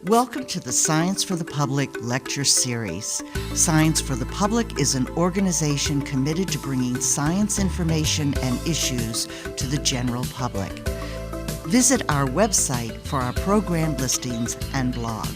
Welcome to the Science for the Public lecture series. Science for the Public is an organization committed to bringing science information and issues to the general public. Visit our website for our program listings and blog.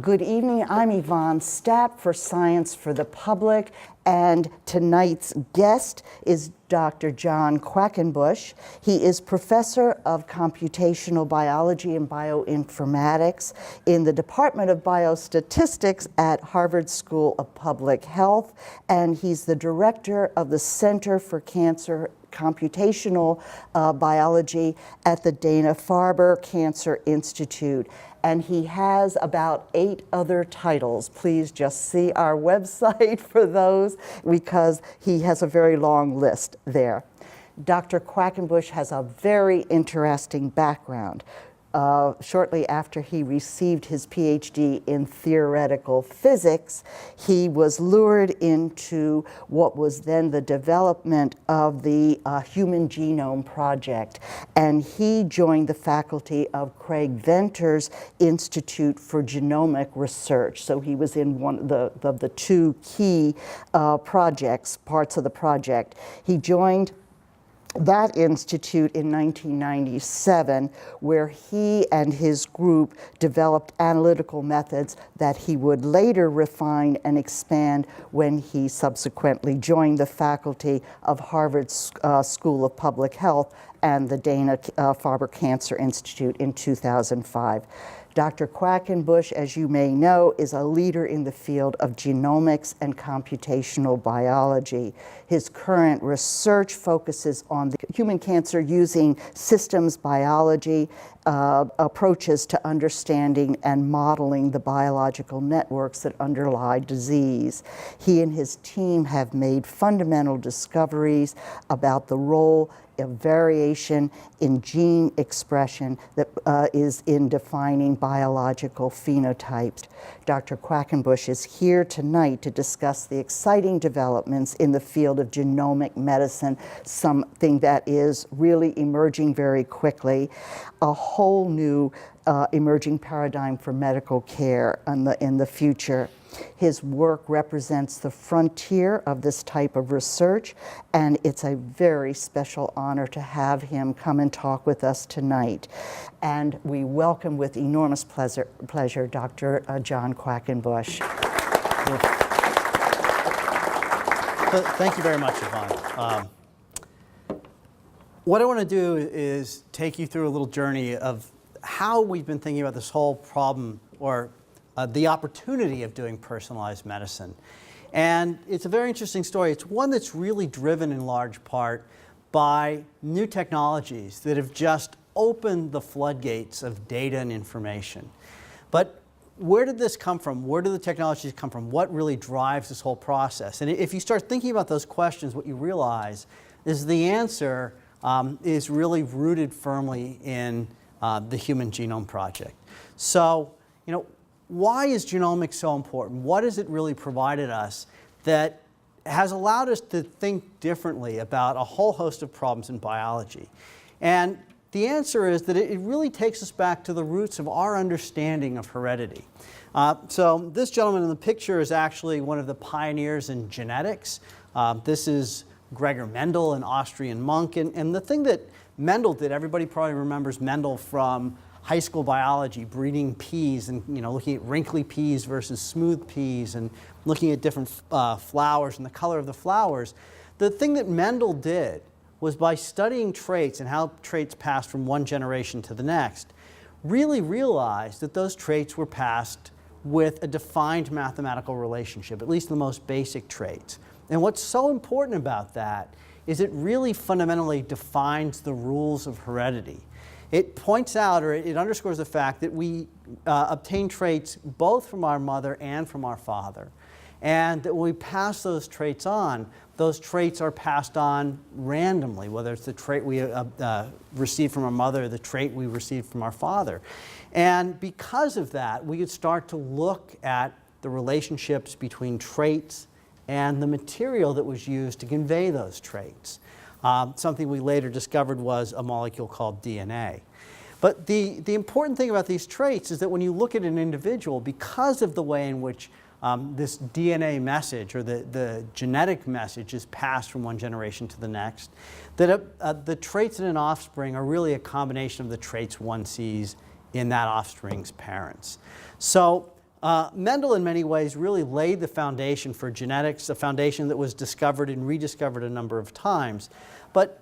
Good evening. I'm Yvonne Stapp for Science for the Public, and tonight's guest is Dr. John Quackenbush. He is professor of computational biology and bioinformatics in the Department of Biostatistics at Harvard School of Public Health, and he's the director of the Center for Cancer Computational Biology at the Dana-Farber Cancer Institute. And he has about 8 other titles. Please just see our website for those, because he has a very long list there. Dr. Quackenbush has a very interesting background. Shortly after he received his PhD in theoretical physics, he was lured into what was then the development of the Human Genome Project, and he joined the faculty of Craig Venter's Institute for Genomic Research. So he was in one of the 2 key parts of the project. He joined that institute in 1997, where he and his group developed analytical methods that he would later refine and expand when he subsequently joined the faculty of Harvard School of Public Health and the Dana-Farber Cancer Institute in 2005. Dr. Quackenbush, as you may know, is a leader in the field of genomics and computational biology. His current research focuses on the human cancer using systems biology, approaches to understanding and modeling the biological networks that underlie disease. He and his team have made fundamental discoveries about the role of variation in gene expression that is in defining biological phenotypes. Dr. Quackenbush is here tonight to discuss the exciting developments in the field of genomic medicine, something that is really emerging very quickly, a whole new emerging paradigm for medical care in the future. His work represents the frontier of this type of research, and it's a very special honor to have him come and talk with us tonight. And we welcome with enormous pleasure Dr. John Quackenbush. Thank you very much, Yvonne. What I want to do is take you through a little journey of how we've been thinking about this whole problem, or the opportunity of doing personalized medicine. And it's a very interesting story. It's one that's really driven in large part by new technologies that have just opened the floodgates of data and information. But where did this come from? Where do the technologies come from? What really drives this whole process? And if you start thinking about those questions, what you realize is the answer is really rooted firmly in the Human Genome Project. So, why is genomics so important? What has it really provided us that has allowed us to think differently about a whole host of problems in biology? And the answer is that it really takes us back to the roots of our understanding of heredity. So this gentleman in the picture is actually one of the pioneers in genetics. This is Gregor Mendel, an Austrian monk. And the thing that Mendel did, everybody probably remembers Mendel from high school biology, breeding peas and looking at wrinkly peas versus smooth peas and looking at different flowers and the color of the flowers. The thing that Mendel did was, by studying traits and how traits passed from one generation to the next, really realized that those traits were passed with a defined mathematical relationship, at least the most basic traits. And what's so important about that is it really fundamentally defines the rules of heredity. It points out, or it underscores the fact that we obtain traits both from our mother and from our father. And that when we pass those traits on, those traits are passed on randomly, whether it's the trait we received from our mother or the trait we received from our father. And because of that, we could start to look at the relationships between traits and the material that was used to convey those traits. something we later discovered was a molecule called DNA. But the important thing about these traits is that when you look at an individual, because of the way in which this DNA message or the genetic message is passed from one generation to the next, that the traits in an offspring are really a combination of the traits one sees in that offspring's parents. So Mendel in many ways really laid the foundation for genetics, a foundation that was discovered and rediscovered a number of times. But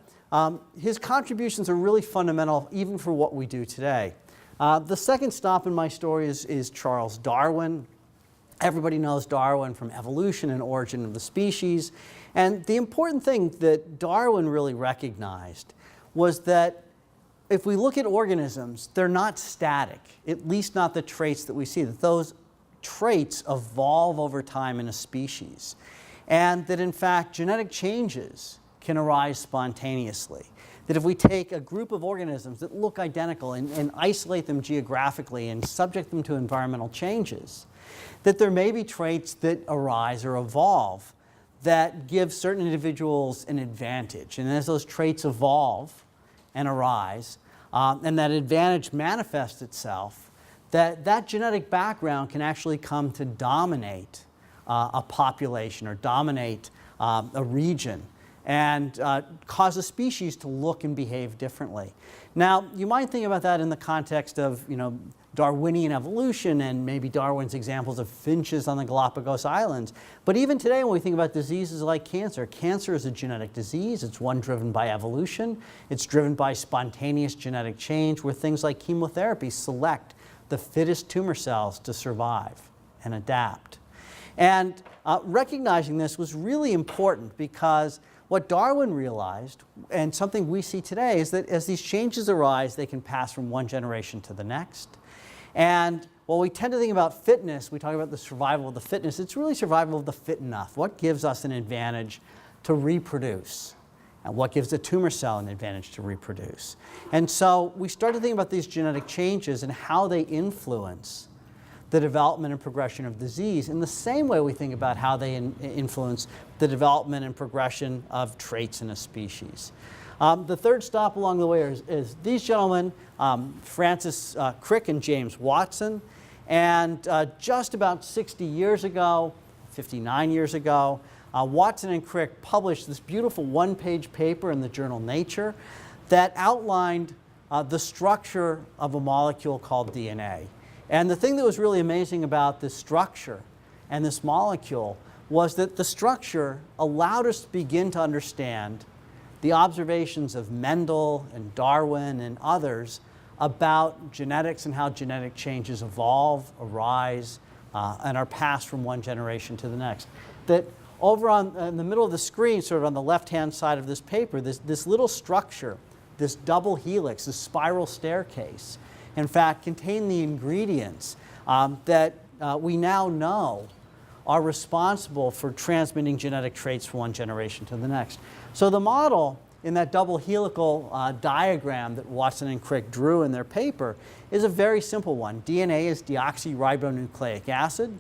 his contributions are really fundamental even for what we do today. The second stop in my story is Charles Darwin. Everybody knows Darwin from evolution and origin of the species. And the important thing that Darwin really recognized was that if we look at organisms, they're not static, at least not the traits that we see, that those traits evolve over time in a species. And that in fact, genetic changes can arise spontaneously. That if we take a group of organisms that look identical and isolate them geographically and subject them to environmental changes, that there may be traits that arise or evolve that give certain individuals an advantage. And as those traits evolve and arise, and that advantage manifests itself, that genetic background can actually come to dominate a population or dominate a region and cause a species to look and behave differently. Now, you might think about that in the context of, Darwinian evolution and maybe Darwin's examples of finches on the Galapagos Islands. But even today, when we think about diseases like cancer, cancer is a genetic disease. It's one driven by evolution. It's driven by spontaneous genetic change where things like chemotherapy select the fittest tumor cells to survive and adapt. And recognizing this was really important because what Darwin realized, and something we see today, is that as these changes arise, they can pass from one generation to the next. And while we tend to think about fitness, we talk about the survival of the fitness, it's really survival of the fit enough. What gives us an advantage to reproduce? And what gives the tumor cell an advantage to reproduce? And so we started thinking about these genetic changes and how they influence the development and progression of disease in the same way we think about how they influence the development and progression of traits in a species. The third stop along the way is these gentlemen, Francis Crick and James Watson. And just about 60 years ago, 59 years ago, Watson and Crick published this beautiful one-page paper in the journal Nature that outlined the structure of a molecule called DNA. And the thing that was really amazing about this structure and this molecule was that the structure allowed us to begin to understand the observations of Mendel and Darwin and others about genetics and how genetic changes evolve, arise, and are passed from one generation to the next. That over in the middle of the screen, sort of on the left-hand side of this paper, this little structure, this double helix, this spiral staircase, in fact, contain the ingredients that we now know are responsible for transmitting genetic traits from one generation to the next. So the model in that double helical diagram that Watson and Crick drew in their paper is a very simple one. DNA is deoxyribonucleic acid.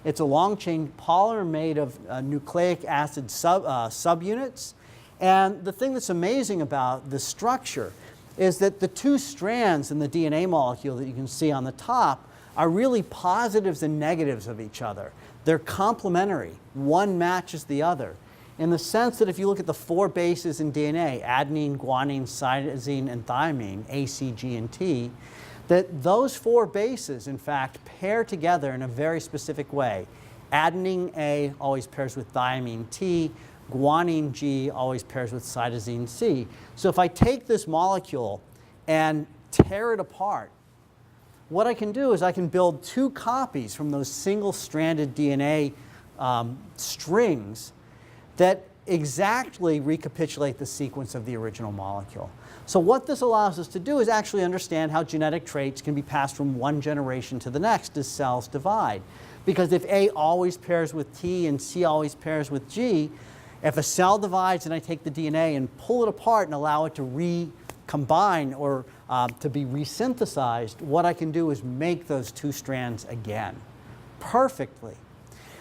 It's a long-chain polymer made of nucleic acid subunits. And the thing that's amazing about this structure is that the two strands in the DNA molecule that you can see on the top are really positives and negatives of each other. They're complementary. One matches the other, in the sense that if you look at the four bases in DNA, adenine, guanine, cytosine, and thymine, A, C, G, and T, that those four bases, in fact, pair together in a very specific way. Adenine A always pairs with thymine T, guanine G always pairs with cytosine C. So if I take this molecule and tear it apart, what I can do is I can build two copies from those single-stranded DNA strings that exactly recapitulate the sequence of the original molecule. So what this allows us to do is actually understand how genetic traits can be passed from one generation to the next as cells divide. Because if A always pairs with T and C always pairs with G, if a cell divides and I take the DNA and pull it apart and allow it to recombine or to be resynthesized, what I can do is make those two strands again perfectly.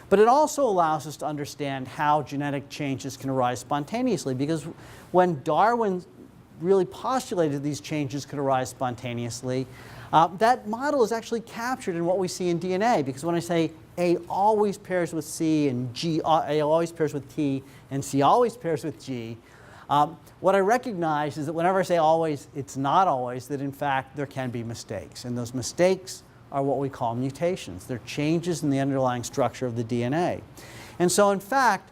But it also allows us to understand how genetic changes can arise spontaneously, because when Darwin really postulated these changes could arise spontaneously, that model is actually captured in what we see in DNA, because when I say A always pairs with C and A always pairs with T and C always pairs with G, what I recognize is that whenever I say always, it's not always, that in fact there can be mistakes. And those mistakes are what we call mutations. They're changes in the underlying structure of the DNA. And so in fact,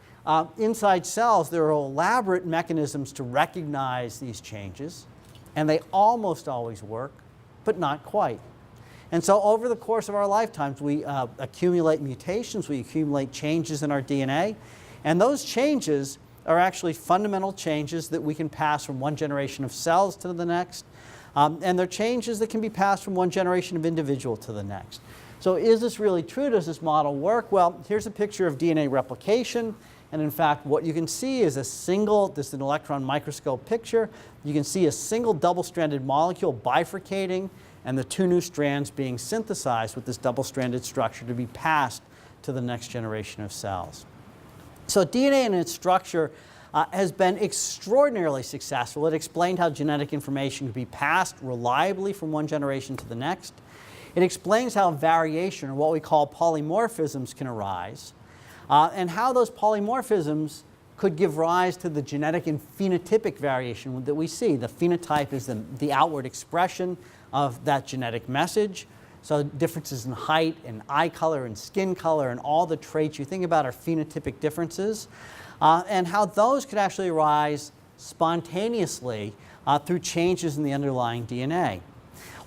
inside cells, there are elaborate mechanisms to recognize these changes, and they almost always work, but not quite. And so over the course of our lifetimes, we accumulate mutations, we accumulate changes in our DNA, and those changes are actually fundamental changes that we can pass from one generation of cells to the next, and they're changes that can be passed from one generation of individual to the next. So is this really true? Does this model work? Well, here's a picture of DNA replication. And in fact, what you can see is this is an electron microscope picture. You can see a single double-stranded molecule bifurcating and the two new strands being synthesized with this double-stranded structure to be passed to the next generation of cells. So DNA and its structure has been extraordinarily successful. It explained how genetic information can be passed reliably from one generation to the next. It explains how variation, or what we call polymorphisms, can arise, and how those polymorphisms could give rise to the genetic and phenotypic variation that we see. The phenotype is the outward expression of that genetic message. So differences in height and eye color and skin color and all the traits you think about are phenotypic differences, and how those could actually arise spontaneously through changes in the underlying DNA.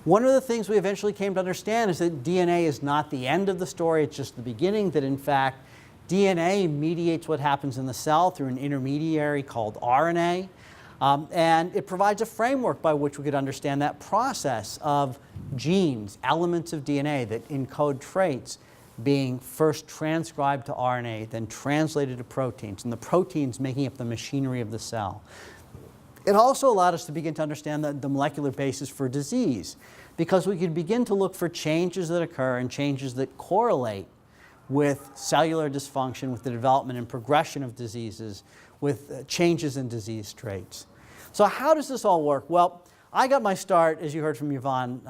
One of the things we eventually came to understand is that DNA is not the end of the story, it's just the beginning, that in fact DNA mediates what happens in the cell through an intermediary called RNA, and it provides a framework by which we could understand that process of genes, elements of DNA that encode traits, being first transcribed to RNA, then translated to proteins, and the proteins making up the machinery of the cell. It also allowed us to begin to understand the molecular basis for disease, because we could begin to look for changes that occur and changes that correlate with cellular dysfunction, with the development and progression of diseases, with changes in disease traits. So how does this all work? Well, I got my start, as you heard from Yvonne,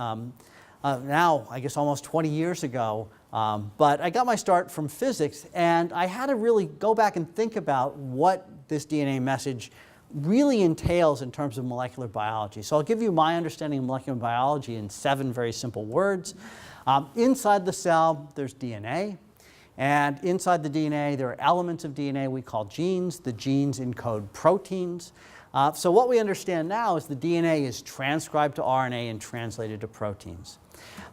now I guess almost 20 years ago, but I got my start from physics, and I had to really go back and think about what this DNA message really entails in terms of molecular biology. So I'll give you my understanding of molecular biology in 7 very simple words. Inside the cell, there's DNA. And inside the DNA, there are elements of DNA we call genes. The genes encode proteins. So what we understand now is the DNA is transcribed to RNA and translated to proteins.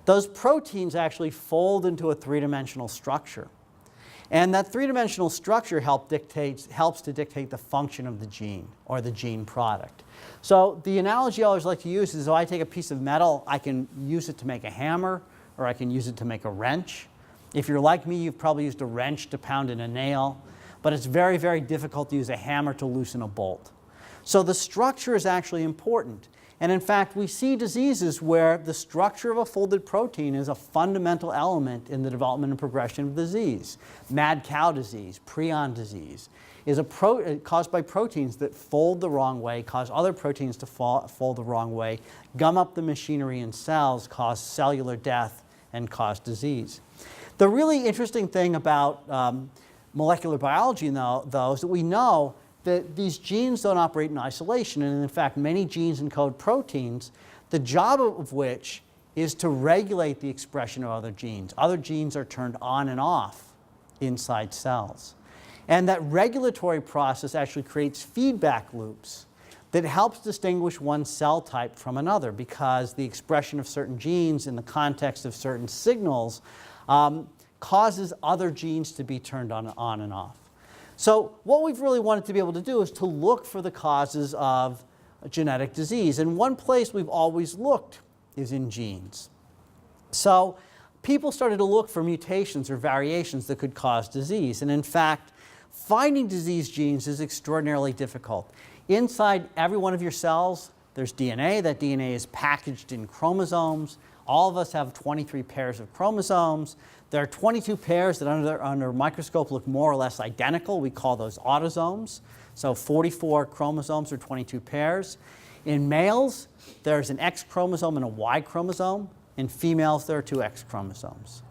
Those proteins actually fold into a three-dimensional structure. And that three-dimensional structure helps to dictate the function of the gene, or the gene product. So the analogy I always like to use is, if I take a piece of metal, I can use it to make a hammer, or I can use it to make a wrench. If you're like me, you've probably used a wrench to pound in a nail, but it's very, very difficult to use a hammer to loosen a bolt. So the structure is actually important. And in fact, we see diseases where the structure of a folded protein is a fundamental element in the development and progression of disease. Mad cow disease, prion disease, is caused by proteins that fold the wrong way, cause other proteins to fold the wrong way, gum up the machinery in cells, cause cellular death, and cause disease. The really interesting thing about molecular biology, though, is that we know that these genes don't operate in isolation, and in fact many genes encode proteins, the job of which is to regulate the expression of other genes. Other genes are turned on and off inside cells. And that regulatory process actually creates feedback loops that helps distinguish one cell type from another, because the expression of certain genes in the context of certain signals causes other genes to be turned on and off. So what we've really wanted to be able to do is to look for the causes of genetic disease. And one place we've always looked is in genes. So people started to look for mutations or variations that could cause disease. And in fact, finding disease genes is extraordinarily difficult. Inside every one of your cells, there's DNA. That DNA is packaged in chromosomes. All of us have 23 pairs of chromosomes. There are 22 pairs that under a microscope look more or less identical. We call those autosomes. So 44 chromosomes or 22 pairs. In males, there's an X chromosome and a Y chromosome. In females, there are 2 X chromosomes.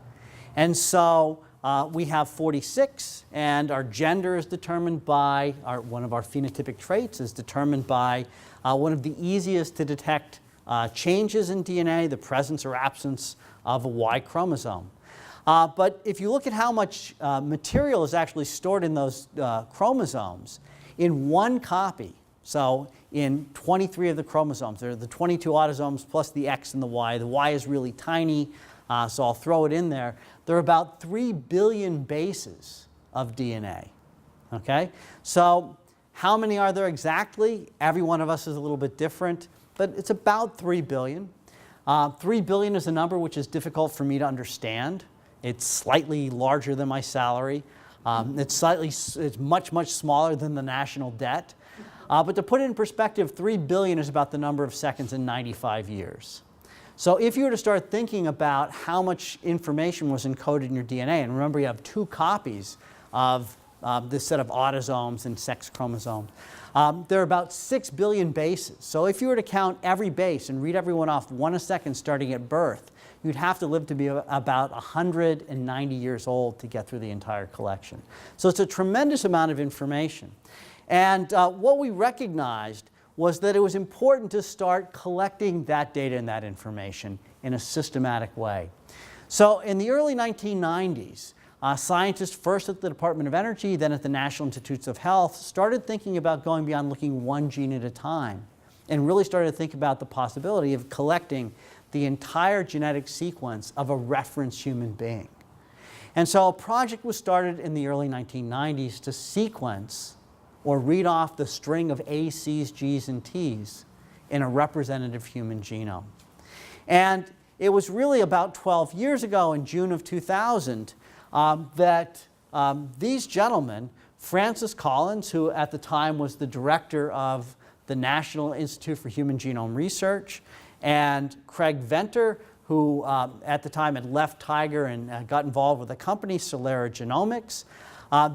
And so we have 46, and our gender is determined by, one of our phenotypic traits is determined by one of the easiest to detect changes in DNA, the presence or absence of a Y chromosome. But if you look at how much material is actually stored in those chromosomes, in one copy, so in 23 of the chromosomes, there are the 22 autosomes plus the X and the Y is really tiny, so I'll throw it in there. There are about 3 billion bases of DNA, okay? So how many are there exactly? Every one of us is a little bit different, but it's about 3 billion. 3 billion is a number which is difficult for me to understand. It's slightly larger than my salary. It's much, much smaller than the national debt. But to put it in perspective, 3 billion is about the number of seconds in 95 years. So if you were to start thinking about how much information was encoded in your DNA, and remember you have 2 copies of this set of autosomes and sex chromosomes, there are about 6 billion bases. So if you were to count every base and read everyone off 1 a second starting at birth, you'd have to live to be about 190 years old to get through the entire collection. So it's a tremendous amount of information. And what we recognized was that it was important to start collecting that data and that information in a systematic way. So in the early 1990s, scientists first at the Department of Energy, then at the National Institutes of Health, started thinking about going beyond looking one gene at a time and really started to think about the possibility of collecting the entire genetic sequence of a reference human being. And so a project was started in the early 1990s to sequence or read off the string of A, C's, G's, and T's in a representative human genome. And it was really about 12 years ago, in June of 2000, that these gentlemen, Francis Collins, who at the time was the director of the National Institute for Human Genome Research, and Craig Venter, who at the time had left Tiger and got involved with a company, Celera Genomics.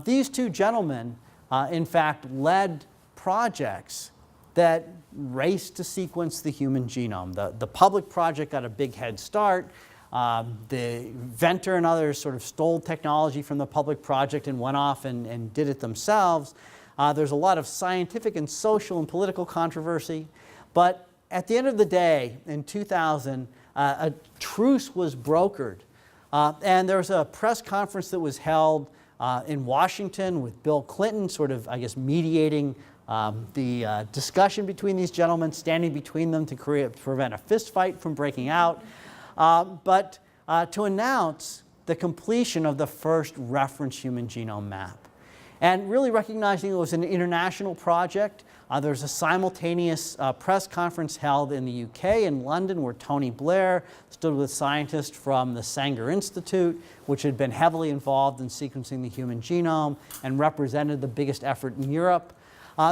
These 2 gentlemen in fact, led projects that raced to sequence the human genome. The public project got a big head start. The Venter and others sort of stole technology from the public project and went off and did it themselves. There's a lot of scientific and social and political controversy. But at the end of the day, in 2000, a truce was brokered. And there was a press conference that was held in Washington with Bill Clinton sort of, I guess, mediating the discussion between these gentlemen, standing between them to prevent a fist fight from breaking out, but to announce the completion of the first reference human genome map. And really recognizing it was an international project, there was a simultaneous press conference held in the UK in London where Tony Blair stood with scientists from the Sanger Institute, which had been heavily involved in sequencing the human genome and represented the biggest effort in Europe.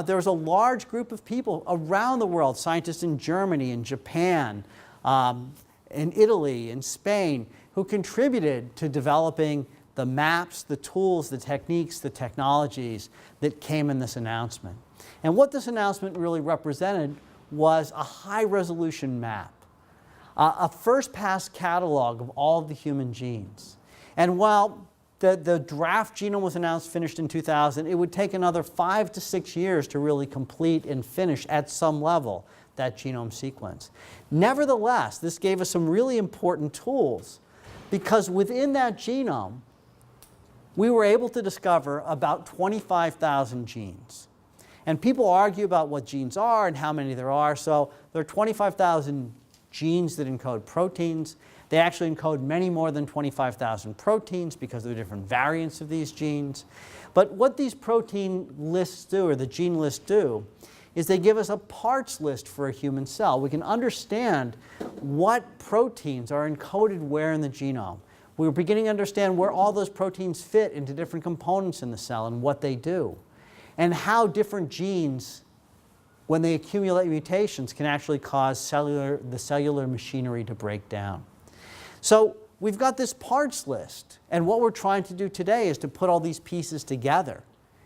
There was a large group of people around the world, scientists in Germany, in Japan, in Italy, in Spain, who contributed to developing the maps, the tools, the techniques, the technologies that came in this announcement. And what this announcement really represented was a high-resolution map, a first-pass catalog of all of the human genes. And while the draft genome was announced, finished in 2000, it would take another 5 to 6 years to really complete and finish at some level that genome sequence. Nevertheless, this gave us some really important tools because within that genome, we were able to discover about 25,000 genes. And people argue about what genes are and how many there are. So there are 25,000 genes that encode proteins. They actually encode many more than 25,000 proteins because of the different variants of these genes. But what these protein lists do, or the gene lists do, is they give us a parts list for a human cell. We can understand what proteins are encoded where in the genome. We're beginning to understand where all those proteins fit into different components in the cell and what they do, and how different genes when they accumulate mutations, can actually cause the cellular machinery to break down. So we've got this parts list, and what we're trying to do today is to put all these pieces together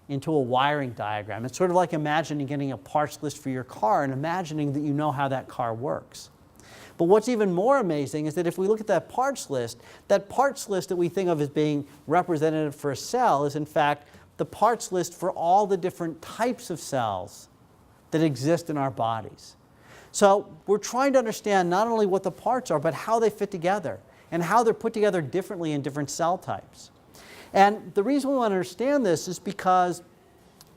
into a wiring diagram. It's sort of like imagining getting a parts list for your car and imagining that you know how that car works. But what's even more amazing is that if we look at that parts list that we think of as being representative for a cell is in fact the parts list for all the different types of cells that exist in our bodies. So we're trying to understand not only what the parts are, but how they fit together and how they're put together differently in different cell types. And the reason we want to understand this is because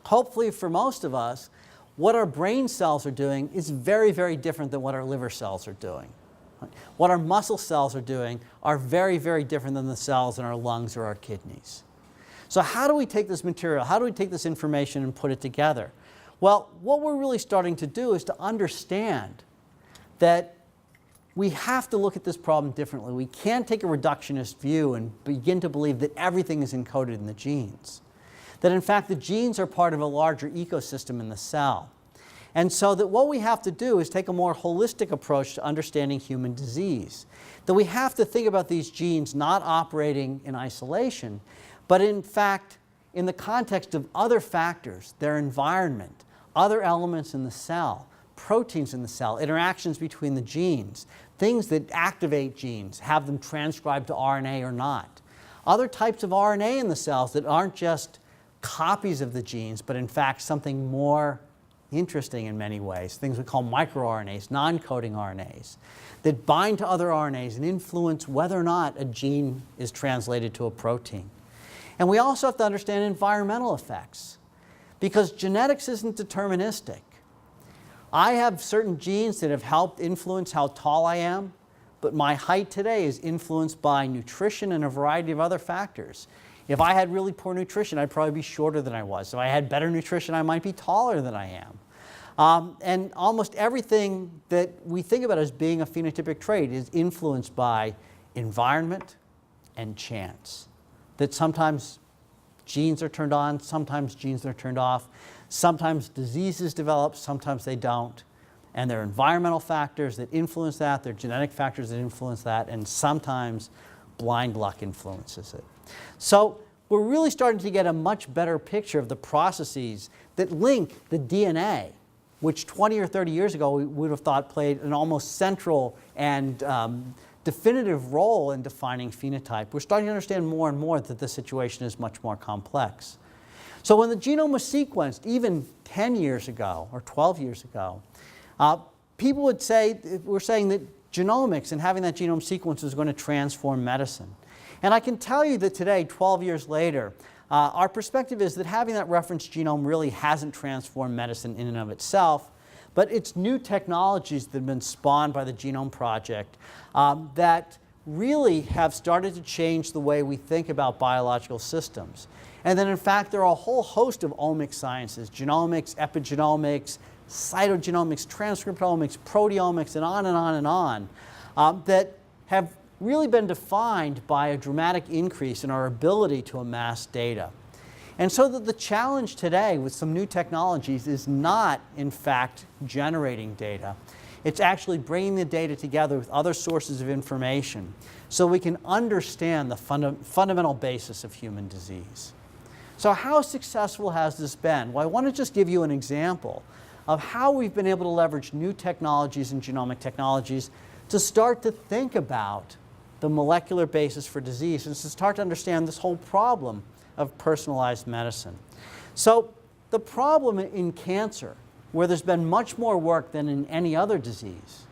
hopefully for most of us, what our brain cells are doing is very, very different than what our liver cells are doing. What our muscle cells are doing are very, very different than the cells in our lungs or our kidneys. So how do we take this material, how do we take this information and put it together? Well, what we're really starting to do is to understand that we have to look at this problem differently. We can't take a reductionist view and begin to believe that everything is encoded in the genes. That in fact the genes are part of a larger ecosystem in the cell. And so that what we have to do is take a more holistic approach to understanding human disease. That we have to think about these genes not operating in isolation, but in fact in the context of other factors, their environment, other elements in the cell, proteins in the cell, interactions between the genes, things that activate genes, have them transcribed to RNA or not. Other types of RNA in the cells that aren't just copies of the genes, but in fact something more interesting in many ways, things we call micro-RNAs, non-coding RNAs, that bind to other RNAs and influence whether or not a gene is translated to a protein. And we also have to understand environmental effects, because genetics isn't deterministic. I have certain genes that have helped influence how tall I am, but my height today is influenced by nutrition and a variety of other factors. If I had really poor nutrition, I'd probably be shorter than I was. If I had better nutrition, I might be taller than I am. And almost everything that we think about as being a phenotypic trait is influenced by environment and chance. That sometimes genes are turned on, sometimes genes are turned off, sometimes diseases develop, sometimes they don't. And there are environmental factors that influence that, there are genetic factors that influence that, and sometimes blind luck influences it. So we're really starting to get a much better picture of the processes that link the DNA, which 20 or 30 years ago we would have thought played an almost central and definitive role in defining phenotype. We're starting to understand more and more that the situation is much more complex. So when the genome was sequenced, even 10 years ago or 12 years ago, people would say, we're saying that genomics and having that genome sequence was going to transform medicine. And I can tell you that today, 12 years later, our perspective is that having that reference genome really hasn't transformed medicine in and of itself, but it's new technologies that have been spawned by the Genome Project that really have started to change the way we think about biological systems. And then in fact, there are a whole host of omic sciences, genomics, epigenomics, cytogenomics, transcriptomics, proteomics, and on and on and on, that have really been defined by a dramatic increase in our ability to amass data. And so that the challenge today with some new technologies is not, in fact, generating data. It's actually bringing the data together with other sources of information so we can understand the fundamental basis of human disease. So how successful has this been? Well, I want to just give you an example of how we've been able to leverage new technologies and genomic technologies to start to think about the molecular basis for disease and to start to understand this whole problem of personalized medicine. So the problem in cancer, where there's been much more work than in any other disease,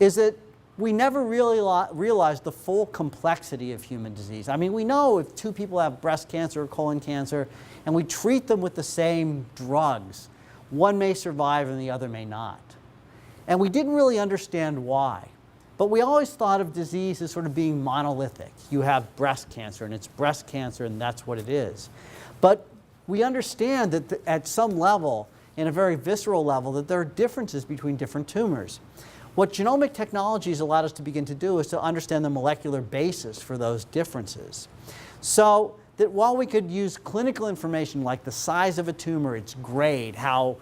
is that we never really realized the full complexity of human disease. I mean, we know if two people have breast cancer or colon cancer and we treat them with the same drugs, one may survive and the other may not. And we didn't really understand why. But we always thought of disease as sort of being monolithic. You have breast cancer, and it's breast cancer, and that's what it is. But we understand that at some level, in a very visceral level, that there are differences between different tumors. What genomic technologies allowed us to begin to do is to understand the molecular basis for those differences. So that while we could use clinical information like the size of a tumor, its grade, how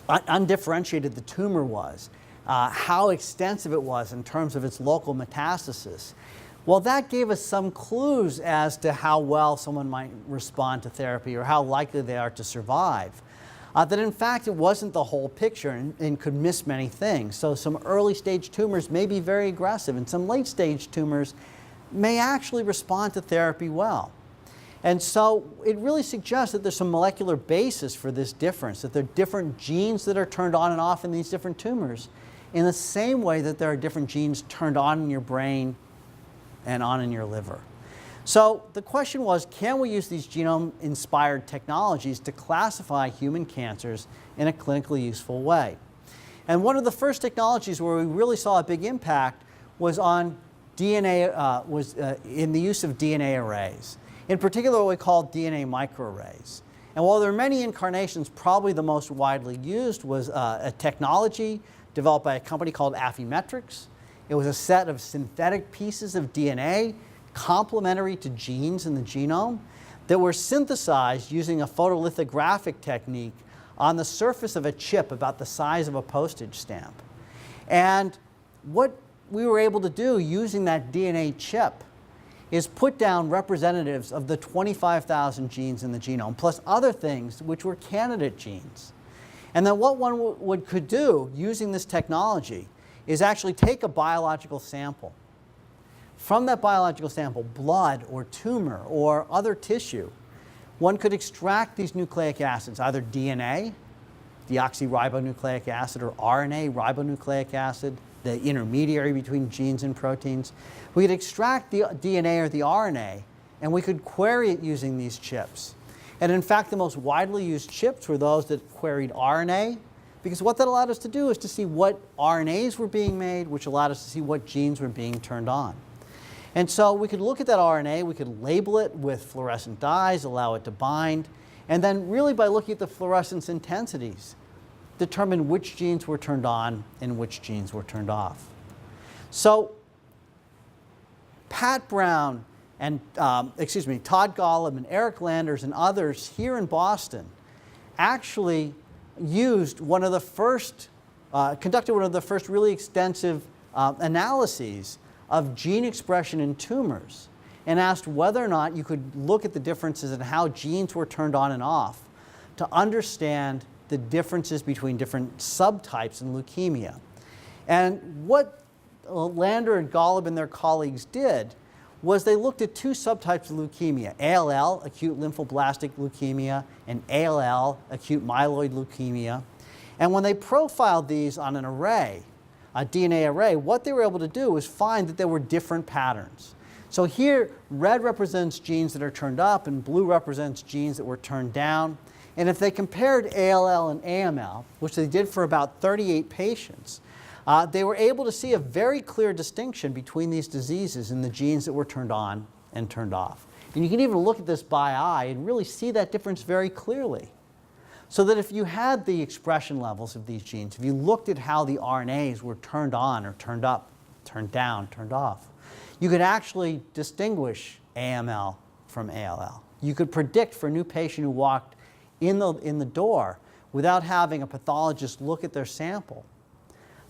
undifferentiated the tumor was, how extensive it was in terms of its local metastasis. Well, that gave us some clues as to how well someone might respond to therapy or how likely they are to survive. That in fact it wasn't the whole picture and could miss many things. So some early stage tumors may be very aggressive and some late stage tumors may actually respond to therapy well. And so it really suggests that there's some molecular basis for this difference, that there are different genes that are turned on and off in these different tumors in the same way that there are different genes turned on in your brain and on in your liver. So the question was, can we use these genome-inspired technologies to classify human cancers in a clinically useful way? And one of the first technologies where we really saw a big impact was on DNA, in the use of DNA arrays. In particular, what we call DNA microarrays. And while there are many incarnations, probably the most widely used was a technology developed by a company called Affymetrix. It was a set of synthetic pieces of DNA complementary to genes in the genome that were synthesized using a photolithographic technique on the surface of a chip about the size of a postage stamp. And what we were able to do using that DNA chip is put down representatives of the 25,000 genes in the genome, plus other things which were candidate genes. And then what one could do using this technology is actually take a biological sample. From that biological sample, blood or tumor or other tissue, one could extract these nucleic acids, either DNA, deoxyribonucleic acid, or RNA, ribonucleic acid, the intermediary between genes and proteins. We could extract the DNA or the RNA, and we could query it using these chips. And in fact, the most widely used chips were those that queried RNA, because what that allowed us to do is to see what RNAs were being made, which allowed us to see what genes were being turned on. And so we could look at that RNA, we could label it with fluorescent dyes, allow it to bind, and then really by looking at the fluorescence intensities, determine which genes were turned on and which genes were turned off. So Pat Brown and, Todd Golub and Eric Landers and others here in Boston actually used one of the first, conducted one of the first really extensive analyses of gene expression in tumors and asked whether or not you could look at the differences in how genes were turned on and off to understand the differences between different subtypes in leukemia. And what Lander and Golub and their colleagues did was they looked at two subtypes of leukemia, ALL, acute lymphoblastic leukemia, and ALL, acute myeloid leukemia. And when they profiled these on an array, a DNA array, what they were able to do was find that there were different patterns. So here, red represents genes that are turned up and blue represents genes that were turned down. And if they compared ALL and AML, which they did for about 38 patients, they were able to see a very clear distinction between these diseases in the genes that were turned on and turned off. And you can even look at this by eye and really see that difference very clearly. So that if you had the expression levels of these genes, if you looked at how the RNAs were turned on or turned up, turned down, turned off, you could actually distinguish AML from ALL. You could predict for a new patient who walked in the door without having a pathologist look at their sample,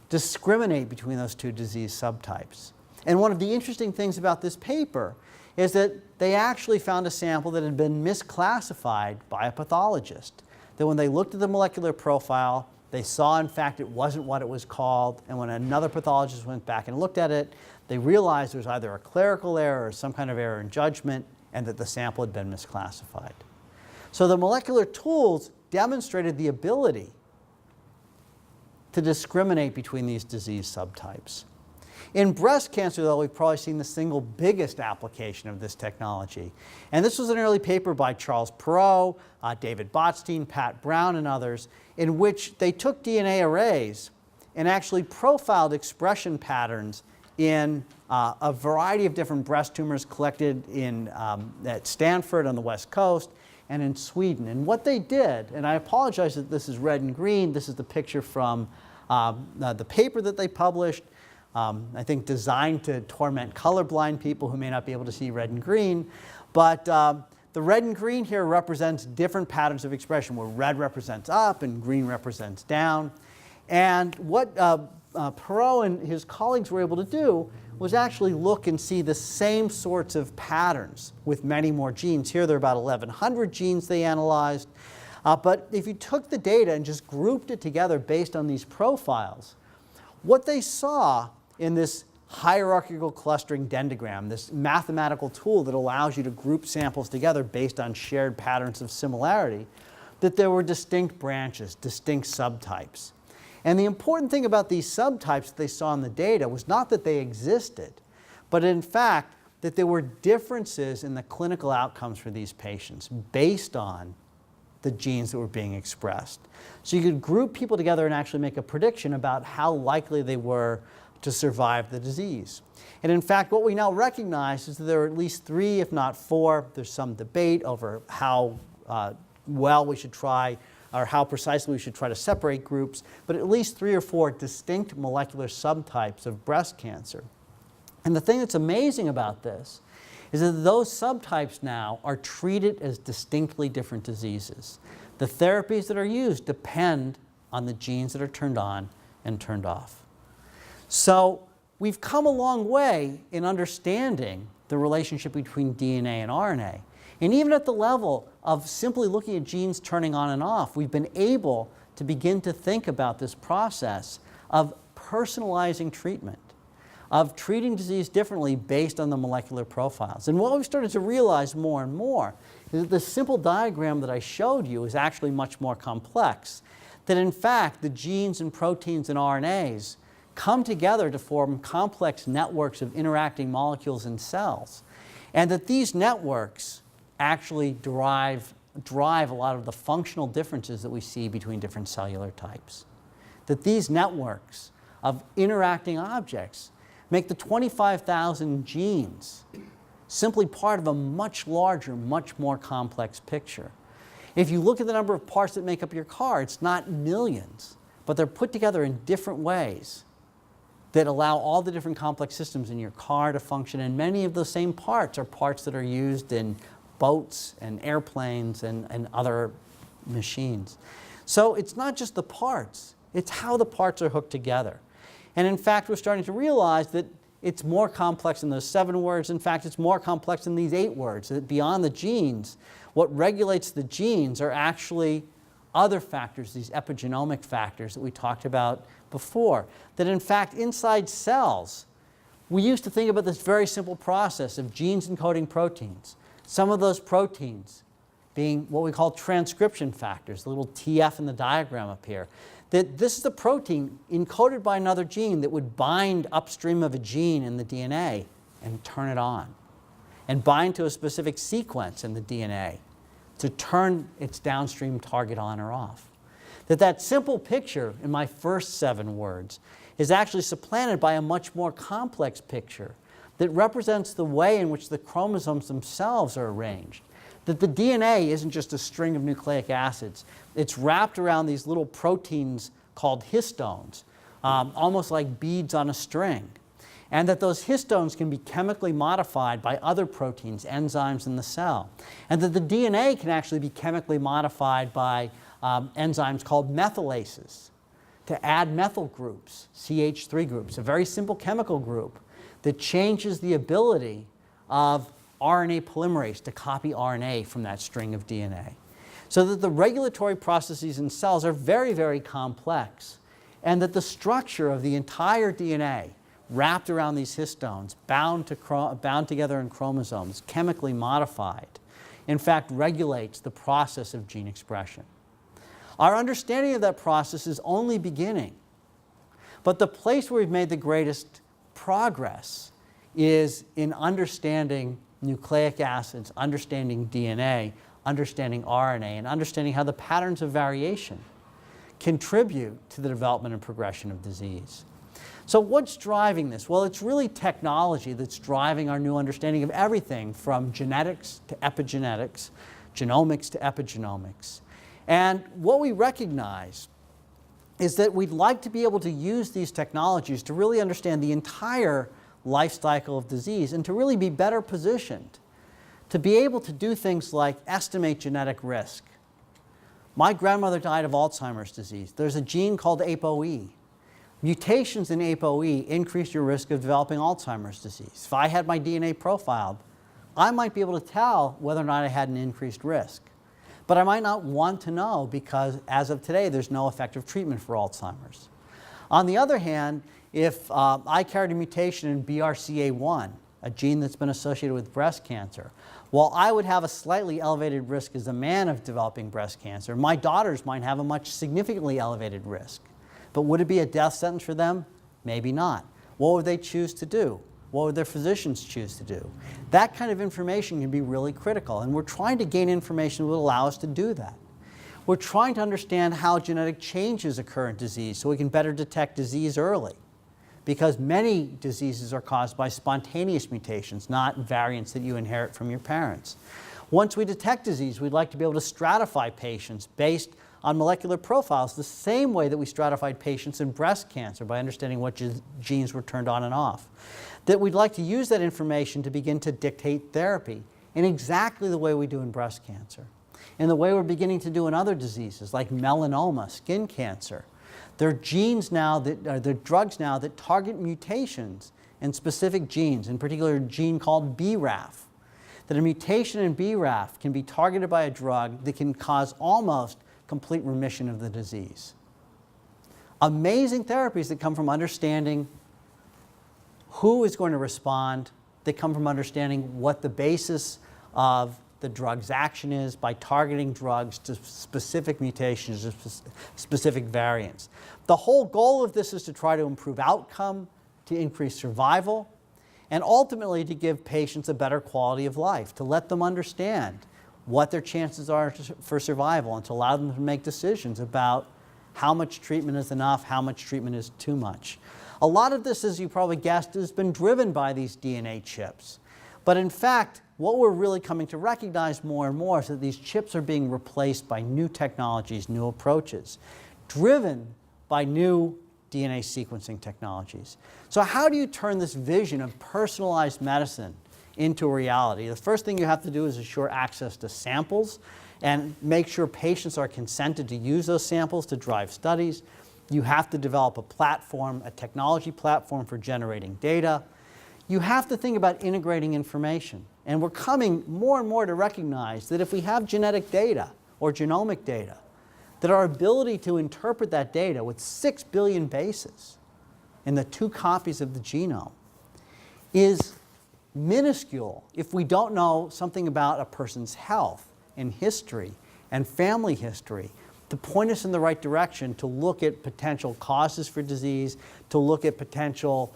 discriminate between those two disease subtypes. And one of the interesting things about this paper is that they actually found a sample that had been misclassified by a pathologist. That when they looked at the molecular profile, they saw in fact it wasn't what it was called, and when another pathologist went back and looked at it, they realized there was either a clerical error or some kind of error in judgment, and that the sample had been misclassified. So the molecular tools demonstrated the ability to discriminate between these disease subtypes. In breast cancer, though, we've probably seen the single biggest application of this technology. And this was an early paper by Charles Perot, David Botstein, Pat Brown, and others, in which they took DNA arrays and actually profiled expression patterns in a variety of different breast tumors collected at Stanford on the West Coast and in Sweden. And what they did, and I apologize that this is red and green, this is the picture from the paper that they published, I think designed to torment colorblind people who may not be able to see red and green. But the red and green here represents different patterns of expression, where red represents up and green represents down. And what Perot and his colleagues were able to do was actually look and see the same sorts of patterns with many more genes. Here there are about 1,100 genes they analyzed. But if you took the data and just grouped it together based on these profiles, what they saw in this hierarchical clustering dendrogram, this mathematical tool that allows you to group samples together based on shared patterns of similarity, that there were distinct branches, distinct subtypes. And the important thing about these subtypes that they saw in the data was not that they existed, but in fact that there were differences in the clinical outcomes for these patients based on the genes that were being expressed. So you could group people together and actually make a prediction about how likely they were to survive the disease. And in fact, what we now recognize is that there are at least 3, if not 4. There's some debate over how well we should try, or how precisely we should try to separate groups, but at least 3 or 4 distinct molecular subtypes of breast cancer. And the thing that's amazing about this is that those subtypes now are treated as distinctly different diseases. The therapies that are used depend on the genes that are turned on and turned off. So we've come a long way in understanding the relationship between DNA and RNA. And even at the level of simply looking at genes turning on and off, we've been able to begin to think about this process of personalizing treatment, of treating disease differently based on the molecular profiles. And what we've started to realize more and more is that the simple diagram that I showed you is actually much more complex. That in fact, the genes and proteins and RNAs come together to form complex networks of interacting molecules in cells. And that these networks actually drive a lot of the functional differences that we see between different cellular types. That these networks of interacting objects make the 25,000 genes simply part of a much larger, much more complex picture. If you look at the number of parts that make up your car, it's not millions, but they're put together in different ways that allow all the different complex systems in your car to function, and many of those same parts are parts that are used in boats and airplanes and other machines. So it's not just the parts, it's how the parts are hooked together. And in fact, we're starting to realize that it's more complex than those 7 words. In fact, it's more complex than these 8 words, that beyond the genes, what regulates the genes are actually other factors, these epigenomic factors that we talked about before. That in fact, inside cells, we used to think about this very simple process of genes encoding proteins. Some of those proteins being what we call transcription factors, the little TF in the diagram up here. That this is the protein encoded by another gene that would bind upstream of a gene in the DNA and turn it on, and bind to a specific sequence in the DNA to turn its downstream target on or off. That simple picture in my first 7 words is actually supplanted by a much more complex picture that represents the way in which the chromosomes themselves are arranged. That the DNA isn't just a string of nucleic acids. It's wrapped around these little proteins called histones, almost like beads on a string. And that those histones can be chemically modified by other proteins, enzymes in the cell. And that the DNA can actually be chemically modified by enzymes called methylases to add methyl groups, CH3 groups, a very simple chemical group that changes the ability of RNA polymerase to copy RNA from that string of DNA. So that the regulatory processes in cells are very, very complex, and that the structure of the entire DNA wrapped around these histones, bound together in chromosomes, chemically modified, in fact regulates the process of gene expression. Our understanding of that process is only beginning, but the place where we've made the greatest progress is in understanding nucleic acids, understanding DNA, understanding RNA, and understanding how the patterns of variation contribute to the development and progression of disease. So what's driving this? Well, it's really technology that's driving our new understanding of everything from genetics to epigenetics, genomics to epigenomics. And what we recognize is that we'd like to be able to use these technologies to really understand the entire life cycle of disease and to really be better positioned to be able to do things like estimate genetic risk. My grandmother died of Alzheimer's disease. There's a gene called ApoE. Mutations in ApoE increase your risk of developing Alzheimer's disease. If I had my DNA profiled, I might be able to tell whether or not I had an increased risk. But I might not want to know because, as of today, there's no effective treatment for Alzheimer's. On the other hand, if I carried a mutation in BRCA1, a gene that's been associated with breast cancer, while I would have a slightly elevated risk as a man of developing breast cancer, my daughters might have a much significantly elevated risk. But would it be a death sentence for them? Maybe not. What would they choose to do? What would their physicians choose to do? That kind of information can be really critical, and we're trying to gain information that will allow us to do that. We're trying to understand how genetic changes occur in disease so we can better detect disease early, because many diseases are caused by spontaneous mutations, not variants that you inherit from your parents. Once we detect disease, we'd like to be able to stratify patients based on molecular profiles the same way that we stratified patients in breast cancer by understanding what genes were turned on and off. That we'd like to use that information to begin to dictate therapy in exactly the way we do in breast cancer, in the way we're beginning to do in other diseases like melanoma, skin cancer. There are genes now there are drugs now that target mutations in specific genes, in particular a gene called BRAF. That a mutation in BRAF can be targeted by a drug that can cause almost complete remission of the disease. Amazing therapies that come from understanding who is going to respond, that come from understanding what the basis of the drug's action is by targeting drugs to specific mutations, to specific variants. The whole goal of this is to try to improve outcome, to increase survival, and ultimately to give patients a better quality of life, to let them understand what their chances are for survival and to allow them to make decisions about how much treatment is enough, how much treatment is too much. A lot of this, as you probably guessed, has been driven by these DNA chips. But in fact, what we're really coming to recognize more and more is that these chips are being replaced by new technologies, new approaches, driven by new DNA sequencing technologies. So how do you turn this vision of personalized medicine into reality? The first thing you have to do is assure access to samples and make sure patients are consented to use those samples to drive studies. You have to develop a platform, a technology platform for generating data. You have to think about integrating information. And we're coming more and more to recognize that if we have genetic data or genomic data, that our ability to interpret that data with 6 billion bases in the 2 copies of the genome is minuscule if we don't know something about a person's health and history and family history to point us in the right direction, to look at potential causes for disease, to look at potential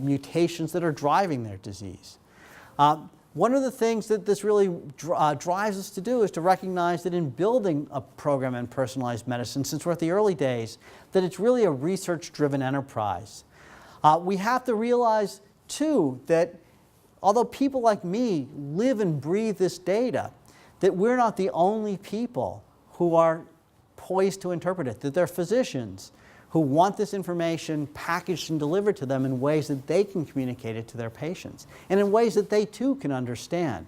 mutations that are driving their disease. One of the things that this really drives us to do is to recognize that in building a program in personalized medicine, since we're at the early days, that it's really a research-driven enterprise. We have to realize, too, that although people like me live and breathe this data, that we're not the only people who are poised to interpret it, that there are physicians who want this information packaged and delivered to them in ways that they can communicate it to their patients, and in ways that they too can understand.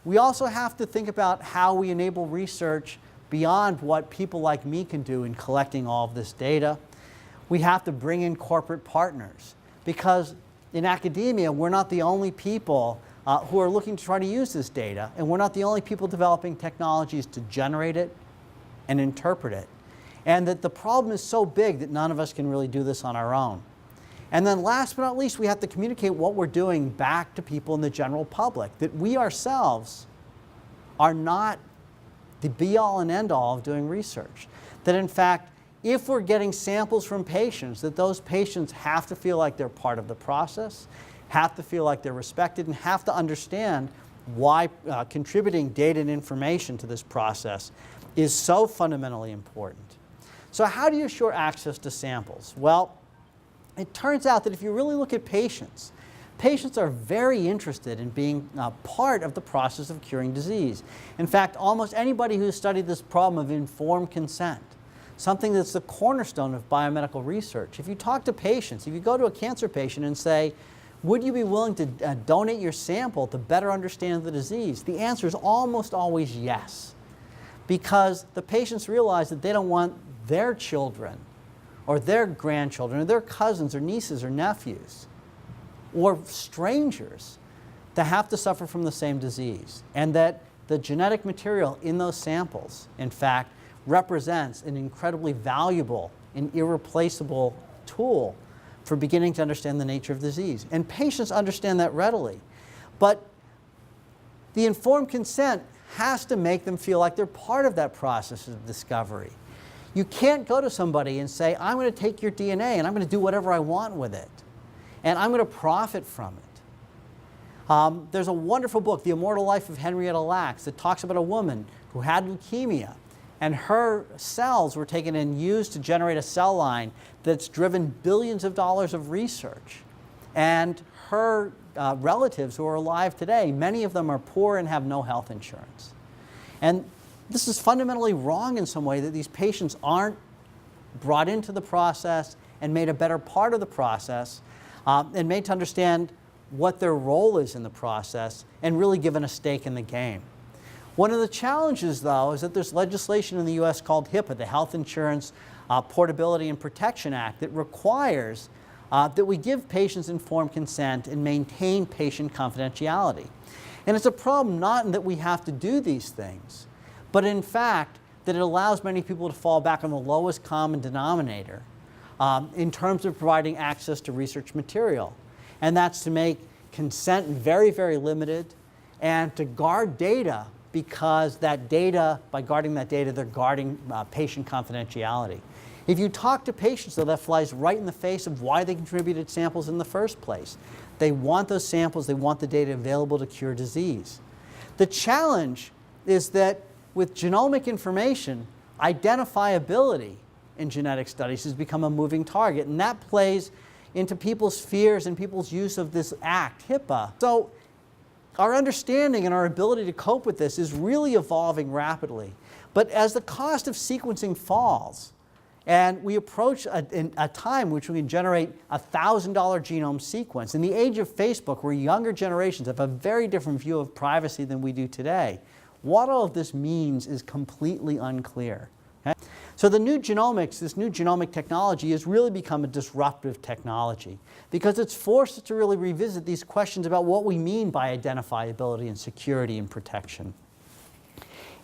We also have to think about how we enable research beyond what people like me can do in collecting all of this data. We have to bring in corporate partners, because in academia, we're not the only people who are looking to try to use this data, and we're not the only people developing technologies to generate it and interpret it. And that the problem is so big that none of us can really do this on our own. And then last but not least, we have to communicate what we're doing back to people in the general public, that we ourselves are not the be-all and end-all of doing research. That in fact, if we're getting samples from patients, that those patients have to feel like they're part of the process, have to feel like they're respected, and have to understand why contributing data and information to this process is so fundamentally important. So how do you assure access to samples? Well, it turns out that if you really look at patients, patients are very interested in being part of the process of curing disease. In fact, almost anybody who's studied this problem of informed consent, something that's the cornerstone of biomedical research, if you talk to patients, if you go to a cancer patient and say, Would you be willing to donate your sample to better understand the disease? The answer is almost always yes, because the patients realize that they don't want their children or their grandchildren or their cousins or nieces or nephews or strangers to have to suffer from the same disease, and that the genetic material in those samples, in fact, represents an incredibly valuable and irreplaceable tool for beginning to understand the nature of disease. And patients understand that readily. But the informed consent has to make them feel like they're part of that process of discovery. You can't go to somebody and say, I'm going to take your DNA and I'm going to do whatever I want with it, and I'm going to profit from it. There's a wonderful book, The Immortal Life of Henrietta Lacks, that talks about a woman who had leukemia, and her cells were taken and used to generate a cell line that's driven billions of dollars of research. And her relatives who are alive today, many of them are poor and have no health insurance. And this is fundamentally wrong in some way, that these patients aren't brought into the process and made a better part of the process, and made to understand what their role is in the process and really given a stake in the game. One of the challenges, though, is that there's legislation in the US called HIPAA, the Health Insurance Portability and Protection Act, that requires that we give patients informed consent and maintain patient confidentiality. And it's a problem not in that we have to do these things, but in fact that it allows many people to fall back on the lowest common denominator in terms of providing access to research material. And that's to make consent very, very limited, and to guard data, because that data, by guarding that data, they're guarding patient confidentiality. If you talk to patients, though, that flies right in the face of why they contributed samples in the first place. They want those samples, they want the data available to cure disease. The challenge is that with genomic information, identifiability in genetic studies has become a moving target, and that plays into people's fears and people's use of this act, HIPAA. So our understanding and our ability to cope with this is really evolving rapidly. But as the cost of sequencing falls, and we approach a time which we can generate a $1,000 genome sequence, in the age of Facebook, where younger generations have a very different view of privacy than we do today, what all of this means is completely unclear. Okay? So the new genomics, this new genomic technology, has really become a disruptive technology, because it's forced us to really revisit these questions about what we mean by identifiability and security and protection.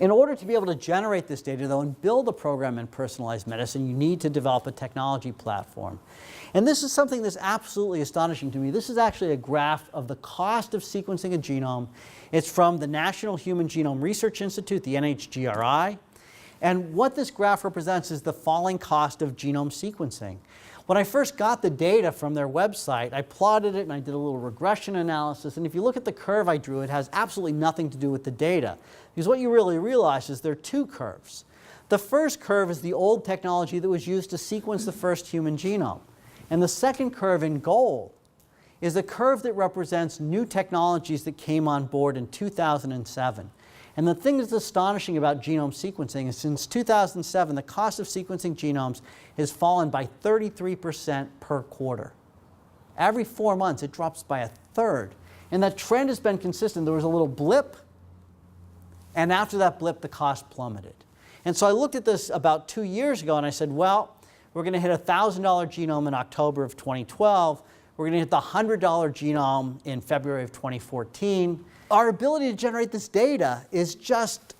In order to be able to generate this data, though, and build a program in personalized medicine, you need to develop a technology platform. And this is something that's absolutely astonishing to me. This is actually a graph of the cost of sequencing a genome. It's from the National Human Genome Research Institute, the NHGRI. And what this graph represents is the falling cost of genome sequencing. When I first got the data from their website, I plotted it and I did a little regression analysis. And if you look at the curve I drew, it has absolutely nothing to do with the data. Because what you really realize is there are two curves. The first curve is the old technology that was used to sequence the first human genome. And the second curve in gold is a curve that represents new technologies that came on board in 2007. And the thing that's astonishing about genome sequencing is since 2007, the cost of sequencing genomes has fallen by 33% per quarter. Every 4 months, it drops by a third. And that trend has been consistent. There was a little blip, and after that blip, the cost plummeted. And so I looked at this about 2 years ago, and I said, well, we're going to hit a $1,000 genome in October of 2012. We're going to hit the $100 genome in February of 2014. Our ability to generate this data is just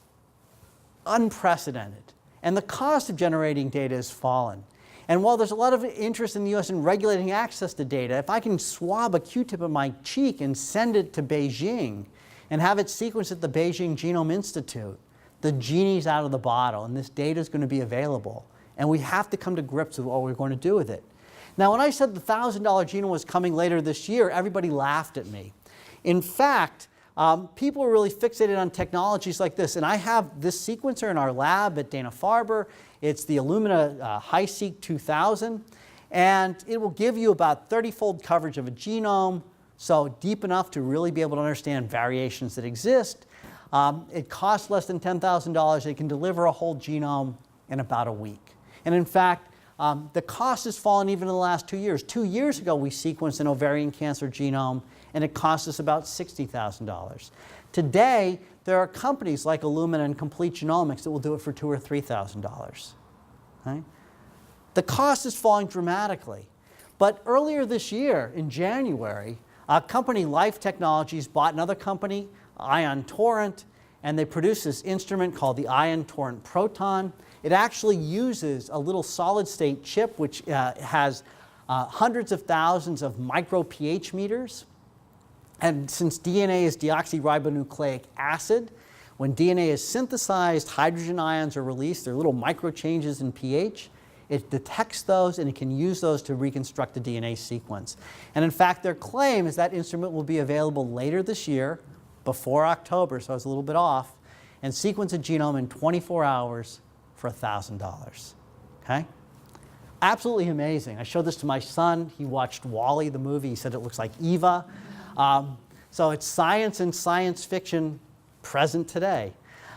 unprecedented. And the cost of generating data has fallen. And while there's a lot of interest in the US in regulating access to data, if I can swab a Q-tip of my cheek and send it to Beijing and have it sequenced at the Beijing Genome Institute, the genie's out of the bottle, and this data is going to be available. And we have to come to grips with what we're going to do with it. Now, when I said the $1,000 genome was coming later this year, everybody laughed at me. In fact, people are really fixated on technologies like this. And I have this sequencer in our lab at Dana-Farber. It's the Illumina HiSeq 2000. And it will give you about 30-fold coverage of a genome, so deep enough to really be able to understand variations that exist. It costs less than $10,000. It can deliver a whole genome in about a week. And in fact, The cost has fallen even in the last 2 years. 2 years ago, we sequenced an ovarian cancer genome, and it cost us about $60,000. Today, there are companies like Illumina and Complete Genomics that will do it for $2,000 or $3,000. Okay? The cost is falling dramatically. But earlier this year, in January, a company, Life Technologies, bought another company, Ion Torrent, and they produced this instrument called the Ion Torrent Proton. It actually uses a little solid-state chip which has hundreds of thousands of micro pH meters. And since DNA is deoxyribonucleic acid, when DNA is synthesized, hydrogen ions are released. There are little micro changes in pH. It detects those, and it can use those to reconstruct the DNA sequence. And in fact, their claim is that instrument will be available later this year, before October, so I was a little bit off, and sequence a genome in 24 hours for $1,000. Okay? Absolutely amazing. I showed this to my son. He watched WALL-E, the movie. He said it looks like Eva. So it's science and science fiction present today.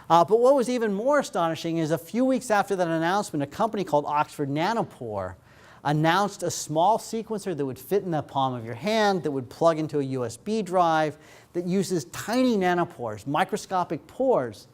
But what was even more astonishing is a few weeks after that announcement, a company called Oxford Nanopore announced a small sequencer that would fit in the palm of your hand, that would plug into a USB drive, that uses tiny nanopores, microscopic pores,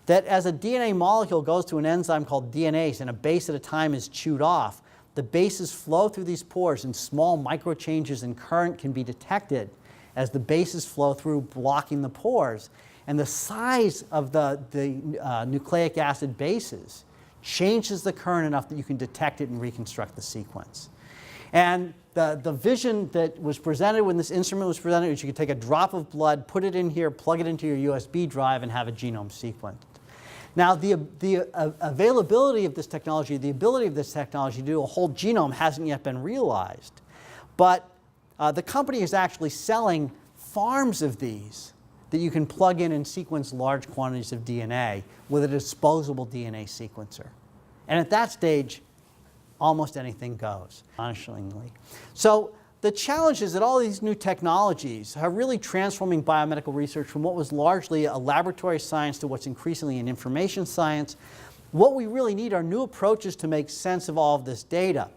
that as a DNA molecule goes to an enzyme called DNase and a base at a time is chewed off, the bases flow through these pores and small micro changes in current can be detected as the bases flow through, blocking the pores. And the size of the nucleic acid bases changes the current enough that you can detect it and reconstruct the sequence. And the vision that was presented when this instrument was presented was you could take a drop of blood, put it in here, plug it into your USB drive, and have a genome sequenced. Now, the availability of this technology, the ability of this technology to do a whole genome hasn't yet been realized. But the company is actually selling farms of these that you can plug in and sequence large quantities of DNA with a disposable DNA sequencer. And at that stage, almost anything goes, astonishingly. So the challenge is that all these new technologies are really transforming biomedical research from what was largely a laboratory science to what's increasingly an information science. What we really need are new approaches to make sense of all of this data.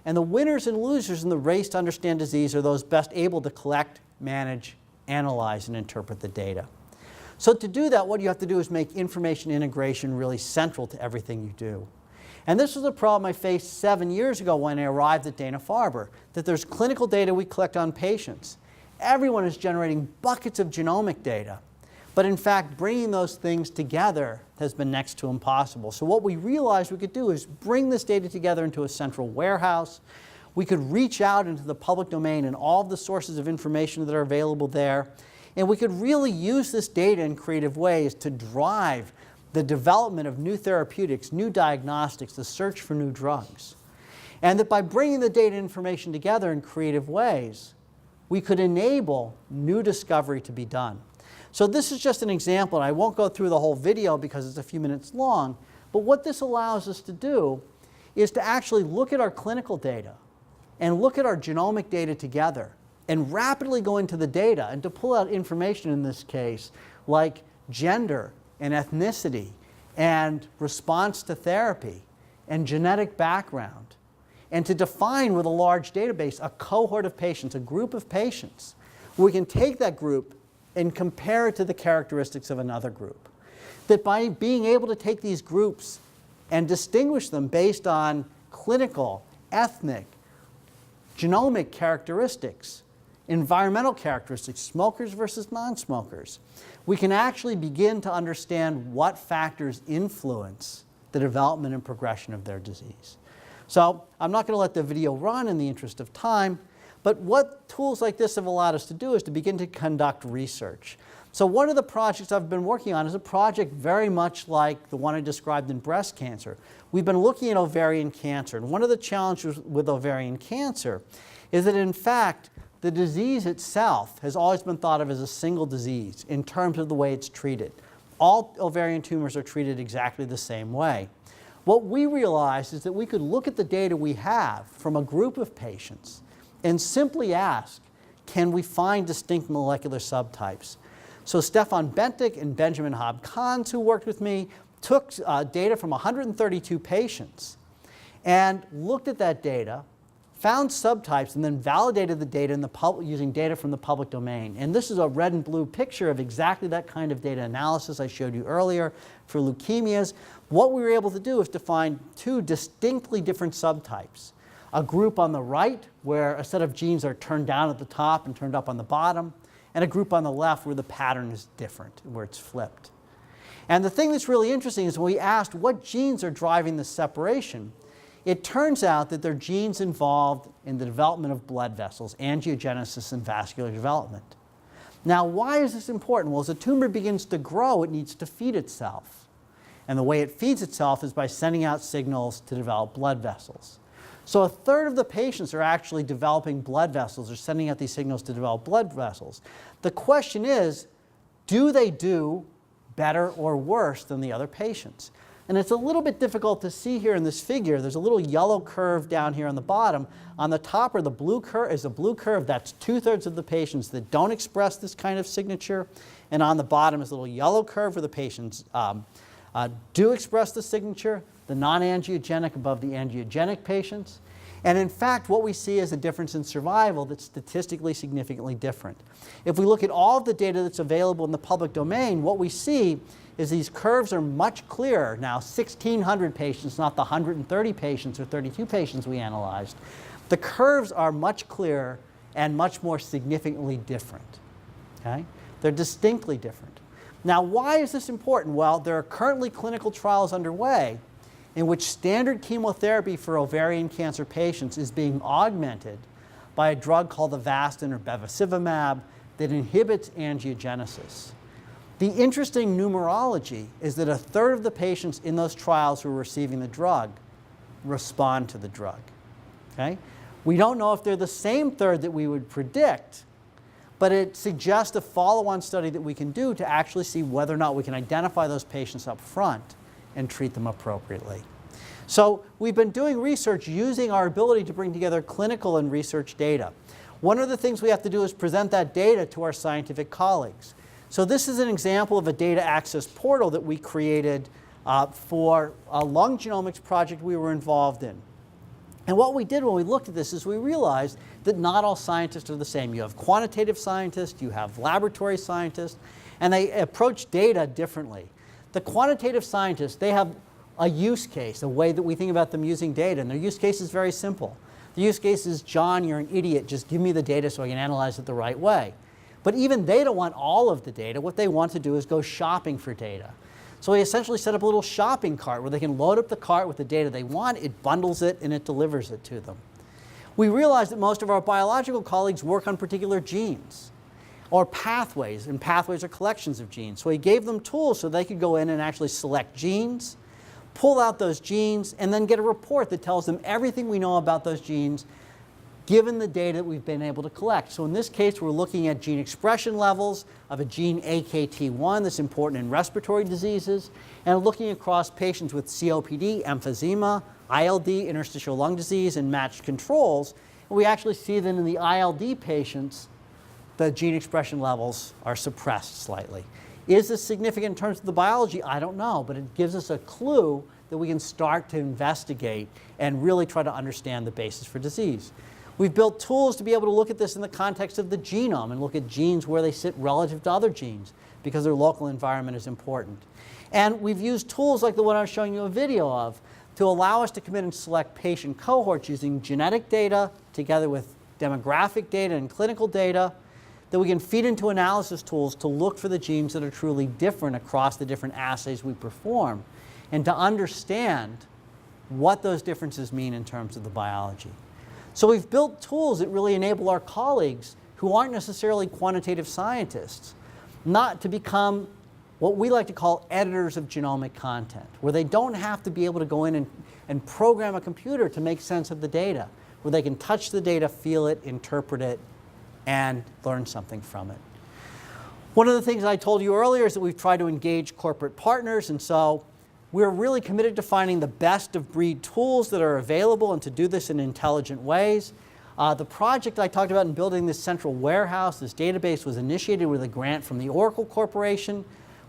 And the winners and losers in the race to understand disease are those best able to collect, manage, analyze, and interpret the data. So to do that, what you have to do is make information integration really central to everything you do. And this was a problem I faced 7 years ago when I arrived at Dana-Farber, that there's clinical data we collect on patients. Everyone is generating buckets of genomic data. But in fact, bringing those things together has been next to impossible. So what we realized we could do is bring this data together into a central warehouse. We could reach out into the public domain and all of the sources of information that are available there. And we could really use this data in creative ways to drive the development of new therapeutics, new diagnostics, the search for new drugs. And that by bringing the data and information together in creative ways, we could enable new discovery to be done. So this is just an example, and I won't go through the whole video because it's a few minutes long, but what this allows us to do is to actually look at our clinical data and look at our genomic data together and rapidly go into the data and to pull out information in this case like gender and ethnicity and response to therapy and genetic background, and to define with a large database a cohort of patients, a group of patients. We can take that group and compare it to the characteristics of another group. That by being able to take these groups and distinguish them based on clinical, ethnic, genomic characteristics, environmental characteristics, smokers versus non-smokers, we can actually begin to understand what factors influence the development and progression of their disease. So I'm not going to let the video run in the interest of time, but what tools like this have allowed us to do is to begin to conduct research. So one of the projects I've been working on is a project very much like the one I described in breast cancer. We've been looking at ovarian cancer, and one of the challenges with ovarian cancer is that in fact the disease itself has always been thought of as a single disease in terms of the way it's treated. All ovarian tumors are treated exactly the same way. What we realized is that we could look at the data we have from a group of patients and simply ask, can we find distinct molecular subtypes? So Stefan Bentic and Benjamin Hobb-Kahns, who worked with me, took data from 132 patients and looked at that data, found subtypes, and then validated the data in using data from the public domain. And this is a red and blue picture of exactly that kind of data analysis I showed you earlier for leukemias. What we were able to do is to find two distinctly different subtypes. A group on the right where a set of genes are turned down at the top and turned up on the bottom, and a group on the left where the pattern is different, where it's flipped. And the thing that's really interesting is when we asked what genes are driving this separation, it turns out that there are genes involved in the development of blood vessels, angiogenesis and vascular development. Now, why is this important? Well, as a tumor begins to grow, it needs to feed itself. And the way it feeds itself is by sending out signals to develop blood vessels. So a third of the patients are actually developing blood vessels or sending out these signals to develop blood vessels. The question is, do they do better or worse than the other patients? And it's a little bit difficult to see here in this figure. There's a little yellow curve down here on the bottom. On the top are the blue curve, is a blue curve. That's 2/3 of the patients that don't express this kind of signature. And on the bottom is a little yellow curve where the patients do express the signature, the non-angiogenic above the angiogenic patients. And in fact, what we see is a difference in survival that's statistically significantly different. If we look at all of the data that's available in the public domain, what we see is these curves are much clearer. Now, 1,600 patients, not the 130 patients or 32 patients we analyzed. The curves are much clearer and much more significantly different. Okay? They're distinctly different. Now, why is this important? Well, there are currently clinical trials underway in which standard chemotherapy for ovarian cancer patients is being augmented by a drug called Avastin or bevacizumab that inhibits angiogenesis. The interesting numerology is that a third of the patients in those trials who are receiving the drug respond to the drug. Okay? We don't know if they're the same third that we would predict, but it suggests a follow-on study that we can do to actually see whether or not we can identify those patients up front and treat them appropriately. So we've been doing research using our ability to bring together clinical and research data. One of the things we have to do is present that data to our scientific colleagues. So this is an example of a data access portal that we created for a lung genomics project we were involved in. And what we did when we looked at this is we realized that not all scientists are the same. You have quantitative scientists, you have laboratory scientists, and they approach data differently. The quantitative scientists, they have a use case, a way that we think about them using data, and their use case is very simple. The use case is, John, you're an idiot, just give me the data so I can analyze it the right way. But even they don't want all of the data. What they want to do is go shopping for data. So we essentially set up a little shopping cart where they can load up the cart with the data they want, it bundles it, and it delivers it to them. We realized that most of our biological colleagues work on particular genes or pathways, and pathways are collections of genes. So we gave them tools so they could go in and actually select genes, pull out those genes, and then get a report that tells them everything we know about those genes given the data that we've been able to collect. So in this case, we're looking at gene expression levels of a gene AKT1 that's important in respiratory diseases, and looking across patients with COPD, emphysema, ILD, interstitial lung disease, and matched controls. And we actually see that in the ILD patients, the gene expression levels are suppressed slightly. Is this significant in terms of the biology? I don't know, but it gives us a clue that we can start to investigate and really try to understand the basis for disease. We've built tools to be able to look at this in the context of the genome and look at genes where they sit relative to other genes because their local environment is important. And we've used tools like the one I was showing you a video of to allow us to come in and select patient cohorts using genetic data together with demographic data and clinical data that we can feed into analysis tools to look for the genes that are truly different across the different assays we perform and to understand what those differences mean in terms of the biology. So we've built tools that really enable our colleagues who aren't necessarily quantitative scientists not to become what we like to call editors of genomic content, where they don't have to be able to go in and program a computer to make sense of the data, where they can touch the data, feel it, interpret it, and learn something from it. One of the things I told you earlier is that we've tried to engage corporate partners, and so we're really committed to finding the best of breed tools that are available and to do this in intelligent ways. The project I talked about in building this central warehouse, this database, was initiated with a grant from the Oracle Corporation.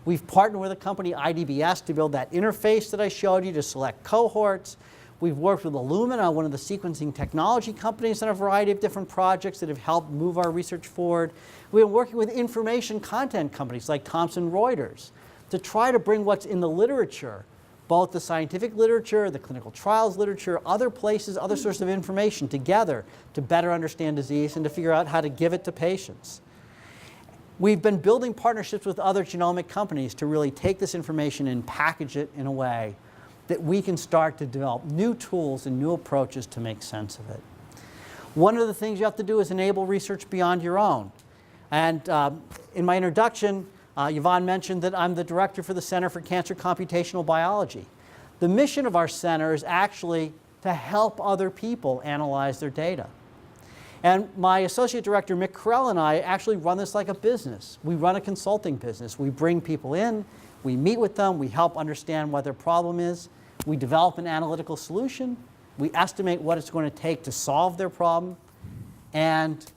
We've partnered with a company, IDBS, to build that interface that I showed you to select cohorts. We've worked with Illumina, one of the sequencing technology companies, on a variety of different projects that have helped move our research forward. We've been working with information content companies like Thomson Reuters to try to bring what's in the literature, both the scientific literature, the clinical trials literature, other places, other sources of information together to better understand disease and to figure out how to give it to patients. We've been building partnerships with other genomic companies to really take this information and package it in a way that we can start to develop new tools and new approaches to make sense of it. One of the things you have to do is enable research beyond your own. And in my introduction, Yvonne mentioned that I'm the director for the Center for Cancer Computational Biology. The mission of our center is actually to help other people analyze their data. And my associate director, Mick Carell, and I actually run this like a business. We run a consulting business. We bring people in, we meet with them, we help understand what their problem is, we develop an analytical solution, we estimate what it's going to take to solve their problem, and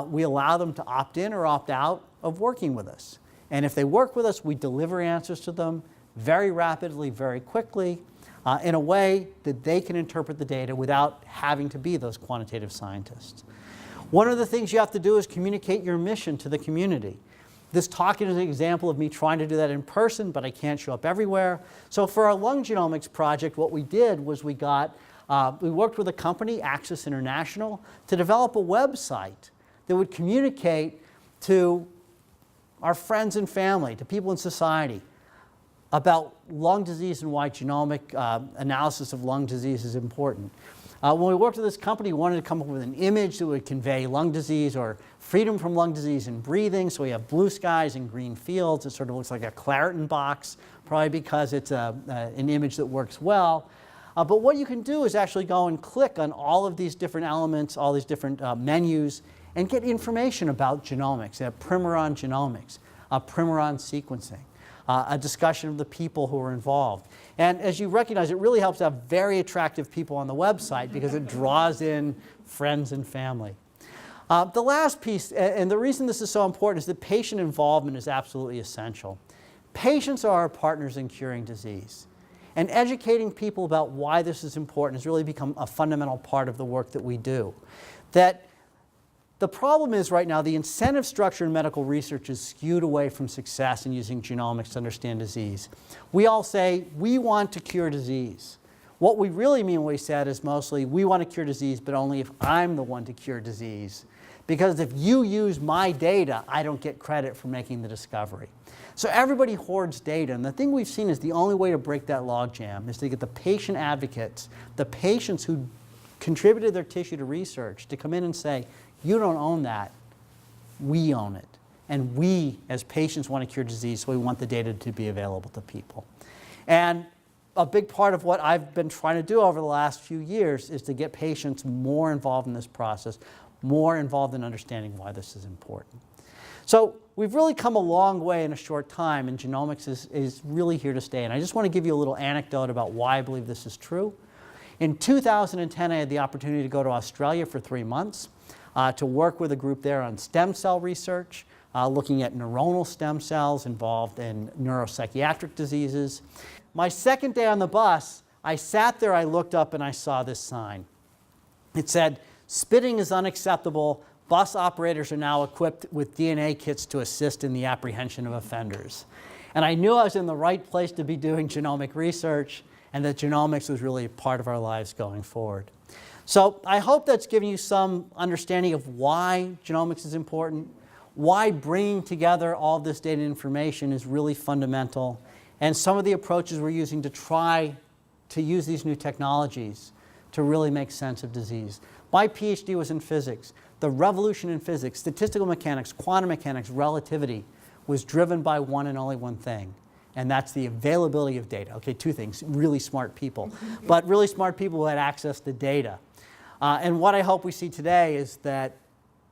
we allow them to opt in or opt out of working with us. And if they work with us, we deliver answers to them very rapidly, very quickly, in a way that they can interpret the data without having to be those quantitative scientists. One of the things you have to do is communicate your mission to the community. This talk is an example of me trying to do that in person, but I can't show up everywhere. So for our lung genomics project, what we did was we worked with a company, Access International, to develop a website that would communicate to our friends and family, to people in society, about lung disease and why genomic analysis of lung disease is important. When we worked with this company, we wanted to come up with an image that would convey lung disease or freedom from lung disease in breathing. So we have blue skies and green fields. It sort of looks like a Claritin box, probably because it's an image that works well. But what you can do is actually go and click on all of these different elements, all these different menus, and get information about genomics, primer on genomics, primer on sequencing, a discussion of the people who are involved. And as you recognize, it really helps to have very attractive people on the website because it draws in friends and family. The last piece, and the reason this is so important, is that patient involvement is absolutely essential. Patients are our partners in curing disease. And educating people about why this is important has really become a fundamental part of the work that we do. That the problem is right now the incentive structure in medical research is skewed away from success in using genomics to understand disease. We all say, we want to cure disease. What we really mean when we said is mostly, we want to cure disease, but only if I'm the one to cure disease. Because if you use my data, I don't get credit for making the discovery. So everybody hoards data, and the thing we've seen is the only way to break that logjam is to get the patient advocates, the patients who contributed their tissue to research, to come in and say, you don't own that, we own it. And we, as patients, want to cure disease, so we want the data to be available to people. And a big part of what I've been trying to do over the last few years is to get patients more involved in this process, more involved in understanding why this is important. So we've really come a long way in a short time, and genomics is really here to stay. And I just want to give you a little anecdote about why I believe this is true. In 2010, I had the opportunity to go to Australia for 3 months to work with a group there on stem cell research, looking at neuronal stem cells involved in neuropsychiatric diseases. My second day on the bus, I sat there, I looked up, and I saw this sign. It said, "Spitting is unacceptable. Bus operators are now equipped with DNA kits to assist in the apprehension of offenders." And I knew I was in the right place to be doing genomic research, and that genomics was really a part of our lives going forward. So I hope that's given you some understanding of why genomics is important, why bringing together all this data and information is really fundamental, and some of the approaches we're using to try to use these new technologies to really make sense of disease. My PhD was in physics. The revolution in physics, statistical mechanics, quantum mechanics, relativity, was driven by one and only one thing, and that's the availability of data. Okay, two things, really smart people, but really smart people who had access to data. And what I hope we see today is that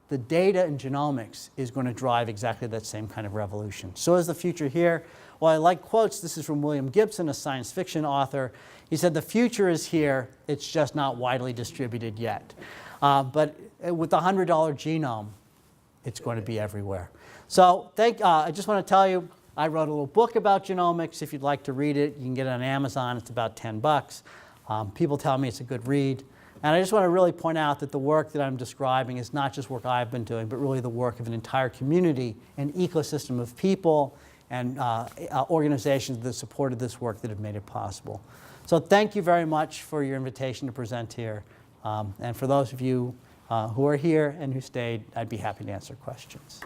the data in genomics is going to drive exactly that same kind of revolution. So is the future here? Well, I like quotes. This is from William Gibson, a science fiction author. He said, "The future is here, it's just not widely distributed yet." But with the $100 genome, it's going to be everywhere. So I just want to tell you, I wrote a little book about genomics. If you'd like to read it, you can get it on Amazon. It's about $10. People tell me it's a good read. And I just want to really point out that the work that I'm describing is not just work I've been doing, but really the work of an entire community, an ecosystem of people and organizations that supported this work that have made it possible. So thank you very much for your invitation to present here. And for those of you who are here and who stayed, I'd be happy to answer questions.